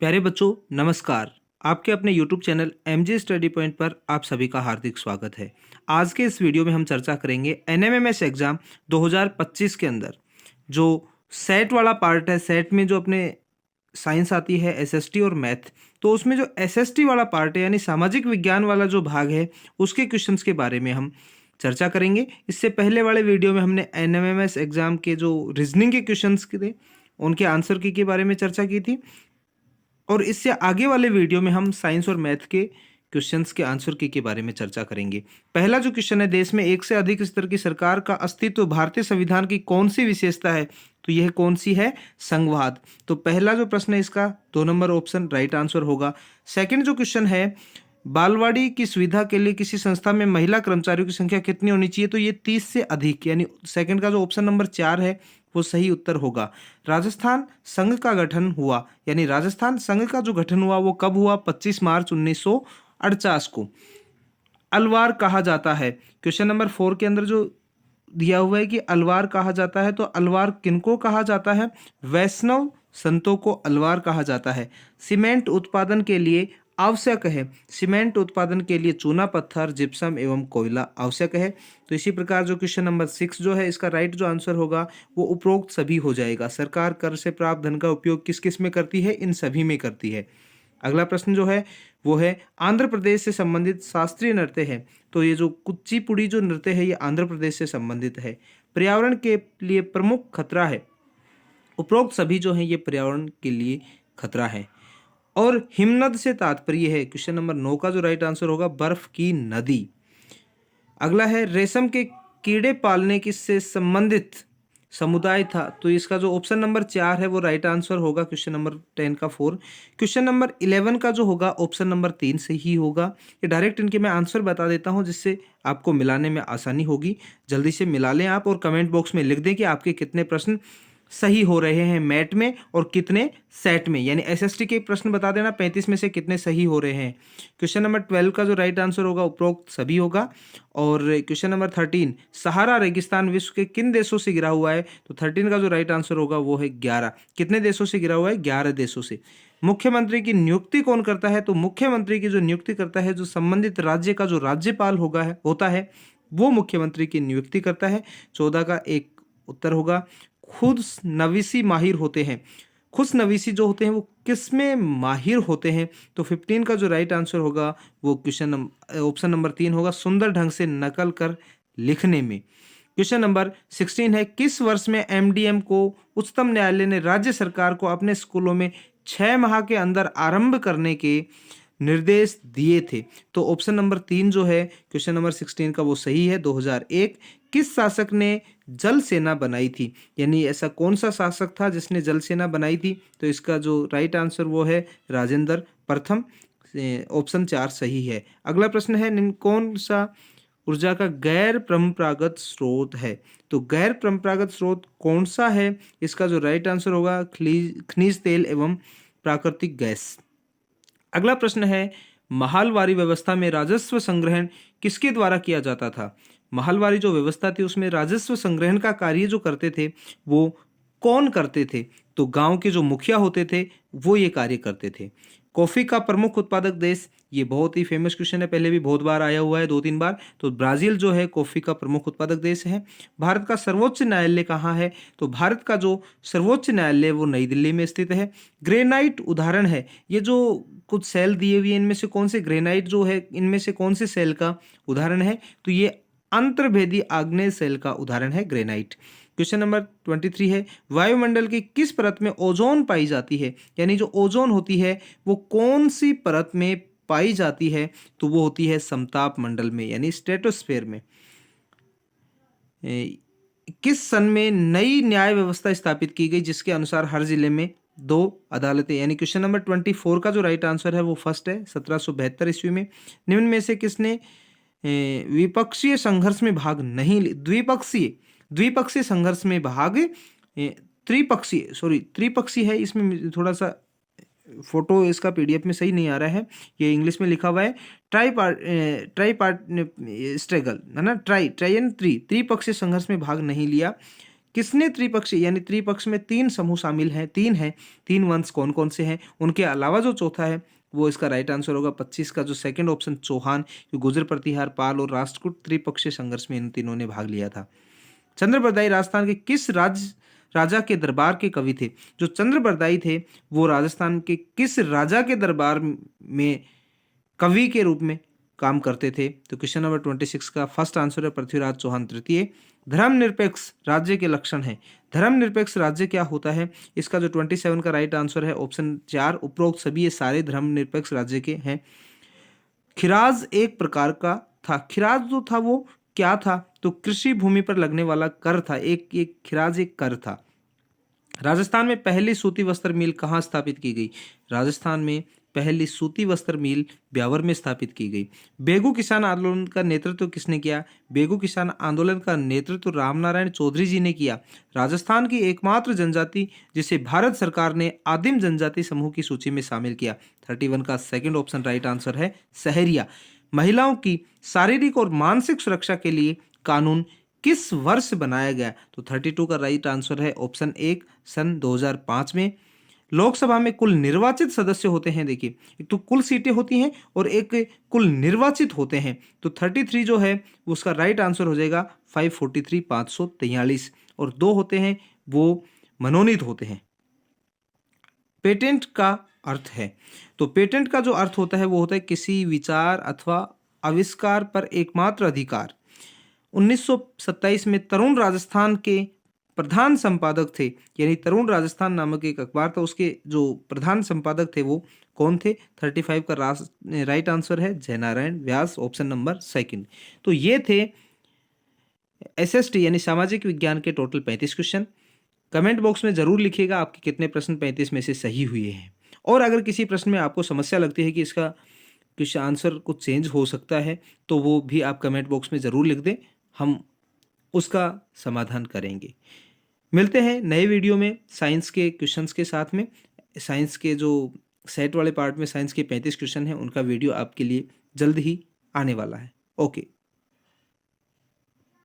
प्यारे बच्चों, नमस्कार। आपके अपने YouTube channel MJ study point पर आप सभी का हार्दिक स्वागत है। आज के इस वीडियो में हम चर्चा करेंगे NMMS एग्ज़ाम 2025 के अंदर जो सेट वाला पार्ट है। सेट में जो अपने साइंस आती है, SST और मैथ, तो उसमें जो SST वाला पार्ट है यानी सामाजिक विज्ञान वाला जो भाग है, उसके क्वेश्चंस के बारे में हम चर्चा करेंगे। इससे पहले वाले वीडियो में हमने NMMS एग्ज़ाम के जो रीजनिंग के क्वेश्चंस थे उनके आंसर की के बारे में चर्चा की थी, और इससे आगे वाले वीडियो में हम साइंस और मैथ के क्वेश्चंस के आंसर की के बारे में चर्चा करेंगे। पहला जो क्वेश्चन है, देश में एक से अधिक स्तर की सरकार का अस्तित्व भारतीय संविधान की कौन सी विशेषता है? तो यह कौन सी है? संघवाद। तो पहला जो प्रश्न है इसका 2 नंबर ऑप्शन राइट आंसर होगा। सेकंड जो क्वेश्चन है, बालवाड़ी की सुविधा के लिए किसी संस्था में महिला कर्मचारियों की संख्या कितनी होनी चाहिए? तो ये 30 से अधिक, यानी सेकंड का जो ऑप्शन नंबर 4 है वो सही उत्तर होगा। राजस्थान संघ का गठन हुआ, यानी राजस्थान संघ का जो गठन हुआ वो कब हुआ? 25 मार्च 1948 को। अलवार कहा जाता है, क्वेश्चन नंबर 4 के अंदर जो दिया हुआ है कि अलवार कहा जाता है, तो अलवार किनको कहा जाता है? वैष्णव संतों को अलवार कहा जाता है। सीमेंट उत्पादन के लिए आवश्यक है, सीमेंट उत्पादन के लिए चूना पत्थर, जिप्सम एवं कोयला आवश्यक है। तो इसी प्रकार जो क्वेश्चन नंबर 6 जो है, इसका राइट जो आंसर होगा वो उपरोक्त सभी हो जाएगा। सरकार कर से प्राप्त धन का उपयोग किस किस में करती है? इन सभी में करती है। अगला प्रश्न जो है वो है, आंध्र प्रदेश से संबंधित शास्त्रीय नृत्य है। तो ये जो कुचिपुड़ी जो नृत्य है ये आंध्र प्रदेश से संबंधित है। पर्यावरण के लिए प्रमुख खतरा है, उपरोक्त सभी जो है ये पर्यावरण के लिए खतरा है। और हिमनद से तात्पर्य है, क्वेश्चन नंबर 9 का जो राइट आंसर होगा बर्फ की नदी। अगला है, रेशम के कीड़े पालने की से संबंधित समुदाय था। तो इसका जो ऑप्शन नंबर 4 है वो राइट आंसर होगा, क्वेश्चन नंबर 10 का 4। क्वेश्चन नंबर 11 का जो होगा ऑप्शन नंबर 3 से ही होगा। ये डायरेक्ट इनके मैं आंसर बता देता हूँ जिससे आपको मिलाने में आसानी होगी। जल्दी से मिला लें आप और कमेंट बॉक्स में लिख दें कि आपके कितने प्रश्न सही हो रहे हैं मैट में और कितने सेट में, यानी SST के प्रश्न बता देना 35 में से कितने सही हो रहे हैं। क्वेश्चन नंबर 12 का जो राइट आंसर होगा उपरोक्त सभी होगा। और क्वेश्चन नंबर 13, सहारा रेगिस्तान विश्व के किन देशों से घिरा हुआ है? तो 13 का जो राइट आंसर होगा वो है 11। कितने देशों से घिरा हुआ है? 11 देशों से। मुख्यमंत्री की नियुक्ति कौन करता है? तो मुख्यमंत्री की जो नियुक्ति करता है, जो संबंधित राज्य का जो राज्यपाल होता है वो मुख्यमंत्री की नियुक्ति करता है। 14 का एक उत्तर होगा। खुद नवीसी माहिर होते हैं, खुद नवीसी जो होते हैं वो किस में माहिर होते हैं? तो 15 का जो राइट आंसर होगा वो ऑप्शन नंबर 3 होगा, सुंदर ढंग से नकल कर लिखने में। क्वेश्चन नंबर 16 है, किस वर्ष में MDM को उच्चतम न्यायालय ने राज्य सरकार को अपने स्कूलों में 6 माह के अंदर आरंभ करने के निर्देश दिए थे? तो ऑप्शन नंबर 3 जो है क्वेश्चन नंबर 16 का वो सही है, 2001। किस शासक ने जल सेना बनाई थी? यानी ऐसा कौन सा शासक था जिसने जल सेना बनाई थी? तो इसका जो राइट आंसर वो है राजेंद्र प्रथम। ऑप्शन 4 सही है। अगला प्रश्न है, निम्न कौन सा ऊर्जा का गैर परंपरागत स्रोत है? तो गैर परंपरागत स्रोत कौन सा है? इसका जो राइट आंसर होगा खनिज तेल एवं प्राकृतिक गैस। अगला प्रश्न है, महलवारी व्यवस्था में राजस्व संग्रहण किसके द्वारा किया जाता था? महलवारी जो व्यवस्था थी उसमें राजस्व संग्रहण का कार्य जो करते थे वो कौन करते थे? तो गांव के जो मुखिया होते थे वो ये कार्य करते थे। कॉफी का प्रमुख उत्पादक देश, ये बहुत ही फेमस क्वेश्चन है, पहले भी बहुत बार आया हुआ है, 2-3 बार। तो ब्राजील जो है कॉफी का प्रमुख उत्पादक देश है। भारत का सर्वोच्च न्यायालय कहाँ है? तो भारत का जो सर्वोच्च न्यायालय वो नई दिल्ली में स्थित है। ग्रेनाइट उदाहरण है, ये जो कुछ सेल दिए हुए इनमें से कौन से ग्रेनाइट जो है इनमें से कौन से सेल का उदाहरण है? तो ये अंतर्भेदी आग्नेय सेल का उदाहरण है ग्रेनाइट। क्वेश्चन नंबर 23 है, वायुमंडल की किस परत में ओजोन पाई जाती है? यानी जो ओजोन होती है वो कौन सी परत में पाई जाती है? तो वो होती है समताप मंडल में, यानी स्ट्रेटोस्फेयर में। किस सन में नई न्याय व्यवस्था स्थापित की गई जिसके अनुसार हर जिले में 2 अदालतें? यानी क्वेश्चन नंबर 24 का जो राइट आंसर है वो फर्स्ट है, 1772 ईस्वी में। निम्न में से किसने विपक्षीय संघर्ष में भाग नहीं ली? द्विपक्षीय संघर्ष में भाग, त्रिपक्षीय है, इसमें थोड़ा सा फोटो इसका PDF में सही नहीं आ रहा है, ये इंग्लिश में लिखा हुआ है। ट्राई पार्ट स्ट्रगल है ना, त्रिपक्षीय संघर्ष में भाग नहीं लिया। किसने त्रिपक्षीय यानी त्रिपक्ष में 3 समूह शामिल हैं, 3 हैं, 3 वंश कौन कौन से हैं, उनके अलावा जो चौथा है वो इसका राइट आंसर होगा 25 का जो सेकंड ऑप्शन चौहान, गुर्जर प्रतिहार, पाल और राष्ट्रकूट त्रिपक्षीय संघर्ष में इन तीनों ने भाग लिया था। चंद्रबरदाई राजस्थान के किस राजा के दरबार के कवि थे? जो चंद्रबरदाई थे वो राजस्थान के किस राजा के दरबार में कवि के रूप में काम करते थे? तो क्वेश्चन नंबर 26 का फर्स्ट आंसर है पृथ्वीराज चौहान तृतीय। धर्मनिरपेक्ष राज्य के लक्षण है। धर्मनिरपेक्ष राज्य क्या होता है? इसका जो 27 का राइट आंसर है ऑप्शन 4, उपरोक्त सभी ये सारे धर्मनिरपेक्ष राज्य के हैं। खिराज एक प्रकार का था। खिराज जो था वो क्या था? तो कृषि भूमि पर लगने वाला कर था। एक खिराज एक कर था। राजस्थान में पहली सूती वस्त्र मिल कहाँ स्थापित की गई? राजस्थान में पहली सूती वस्त्र मिल ब्यावर में स्थापित की गई। बेगू किसान आंदोलन का नेतृत्व किसने किया? बेगू किसान आंदोलन का नेतृत्व रामनारायण चौधरी जी ने किया। राजस्थान की एकमात्र जनजाति जिसे भारत सरकार ने आदिम जनजाति समूह की सूची में शामिल किया। 31 का सेकंड ऑप्शन राइट आंसर है सहरिया। महिलाओं की शारीरिक और मानसिक सुरक्षा के लिए कानून किस वर्ष बनाया गया? तो 32 का राइट आंसर है ऑप्शन 1, सन 2005 में। लोकसभा में कुल निर्वाचित सदस्य होते हैं। देखिए, एक तो कुल सीटें होती हैं और एक कुल निर्वाचित होते हैं। तो 33 जो है उसका राइट आंसर हो जाएगा 543, 543, और 2 होते हैं वो मनोनीत होते हैं। पेटेंट का अर्थ है, तो पेटेंट का जो अर्थ होता है वो होता है किसी विचार अथवा आविष्कार पर एकमात्र अधिकार। 1927 में तरुण राजस्थान के प्रधान संपादक थे, यानी तरुण राजस्थान नामक एक अखबार था, उसके जो प्रधान संपादक थे वो कौन थे? 35 का राइट आंसर है जयनारायण व्यास, ऑप्शन नंबर सेकंड। तो ये थे एसएसटी यानी सामाजिक विज्ञान के टोटल 35 क्वेश्चन। कमेंट बॉक्स में जरूर लिखिएगा आपके कितने प्रश्न 35 में से सही हुए हैं, और अगर किसी प्रश्न में आपको समस्या लगती है कि इसका क्वेश्चन आंसर कुछ चेंज हो सकता है तो वो भी आप कमेंट बॉक्स में ज़रूर लिख दें, हम उसका समाधान करेंगे। मिलते हैं नए वीडियो में साइंस के क्वेश्चंस के साथ में। साइंस के जो सेट वाले पार्ट में साइंस के 35 क्वेश्चन हैं उनका वीडियो आपके लिए जल्द ही आने वाला है। ओके।